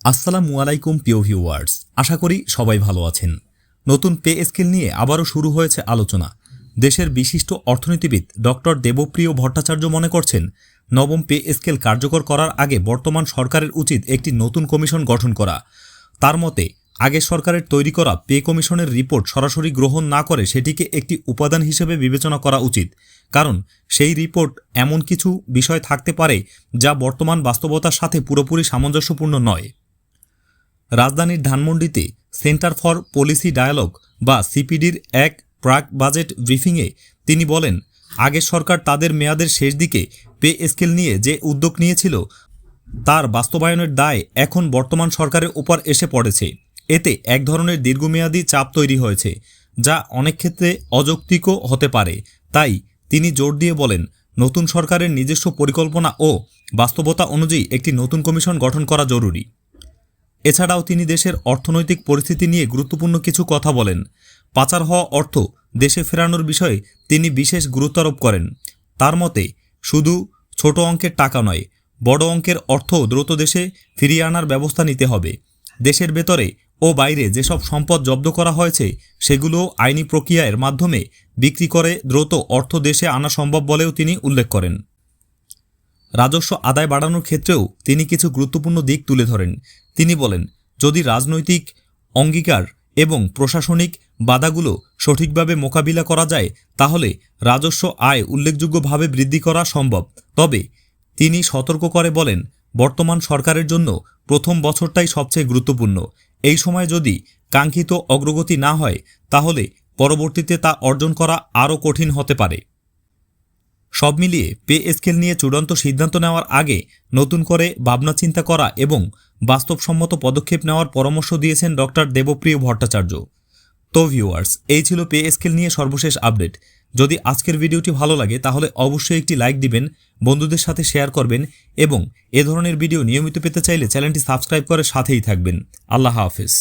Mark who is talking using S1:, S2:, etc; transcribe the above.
S1: আসসালামু আলাইকুম প্রিয় ভিউয়ার্স, আশা করি সবাই ভালো আছেন। নতুন পে স্কেল নিয়ে আবারও শুরু হয়েছে আলোচনা। দেশের বিশিষ্ট অর্থনীতিবিদ ডক্টর দেবপ্রিয় ভট্টাচার্য মনে করছেন, নবম পে স্কেল কার্যকর করার আগে বর্তমান সরকারের উচিত একটি নতুন কমিশন গঠন করা। তার মতে, আগের সরকারের তৈরি করা পে কমিশনের রিপোর্ট সরাসরি গ্রহণ না করে সেটিকে একটি উপাদান হিসেবে বিবেচনা করা উচিত, কারণ সেই রিপোর্ট এমন কিছু বিষয় থাকতে পারে যা বর্তমান বাস্তবতার সাথে পুরোপুরি সামঞ্জস্যপূর্ণ নয়। রাজধানীর ধানমন্ডিতে সেন্টার ফর পলিসি ডায়ালগ বা সিপিডির এক প্রাক বাজেট ব্রিফিংয়ে তিনি বলেন, আগের সরকার তাদের মেয়াদের শেষ দিকে পে স্কেল নিয়ে যে উদ্যোগ নিয়েছিল তার বাস্তবায়নের দায় এখন বর্তমান সরকারের উপর এসে পড়েছে। এতে এক ধরনের দীর্ঘমেয়াদী চাপ তৈরি হয়েছে, যা অনেক ক্ষেত্রে অযৌক্তিকও হতে পারে। তাই তিনি জোর দিয়ে বলেন, নতুন সরকারের নিজস্ব পরিকল্পনা ও বাস্তবতা অনুযায়ী একটি নতুন কমিশন গঠন করা জরুরি। এছাড়াও তিনি দেশের অর্থনৈতিক পরিস্থিতি নিয়ে গুরুত্বপূর্ণ কিছু কথা বলেন। পাচার হওয়া অর্থ দেশে ফেরানোর বিষয়ে তিনি বিশেষ গুরুত্বারোপ করেন। তার মতে, শুধু ছোট অঙ্কের টাকা নয়, বড় অঙ্কের অর্থ দ্রুত দেশে ফিরিয়ে আনার ব্যবস্থা নিতে হবে। দেশের ভেতরে ও বাইরে যেসব সম্পদ জব্দ করা হয়েছে সেগুলো আইনি প্রক্রিয়ার মাধ্যমে বিক্রি করে দ্রুত অর্থ দেশে আনা সম্ভব বলেও তিনি উল্লেখ করেন। রাজস্ব আদায় বাড়ানোর ক্ষেত্রেও তিনি কিছু গুরুত্বপূর্ণ দিক তুলে ধরেন। তিনি বলেন, যদি রাজনৈতিক অঙ্গীকার এবং প্রশাসনিক বাধাগুলো সঠিকভাবে মোকাবিলা করা যায় তাহলে রাজস্ব আয় উল্লেখযোগ্যভাবে বৃদ্ধি করা সম্ভব। তবে তিনি সতর্ক করে বলেন, বর্তমান সরকারের জন্য প্রথম বছরটাই সবচেয়ে গুরুত্বপূর্ণ। এই সময় যদি কাঙ্ক্ষিত অগ্রগতি না হয় তাহলে পরবর্তীতে তা অর্জন করা আরও কঠিন হতে পারে। সব মিলিয়ে পে স্কেল নিয়ে চূড়ান্ত সিদ্ধান্ত নেওয়ার আগে নতুন করে ভাবনা চিন্তা করা এবং বাস্তবসম্মত পদক্ষেপ নেওয়ার পরামর্শ দিয়েছেন ডক্টর দেবপ্রিয় ভট্টাচার্য। তো ভিউয়ার্স, এই ছিল পে স্কেল নিয়ে সর্বশেষ আপডেট। যদি আজকের ভিডিওটি ভালো লাগে তাহলে অবশ্যই একটি লাইক দিবেন, বন্ধুদের সাথে শেয়ার করবেন এবং এ ধরনের ভিডিও নিয়মিত পেতে চাইলে চ্যানেলটি সাবস্ক্রাইব করে সাথেই থাকবেন। আল্লাহ হাফেজ।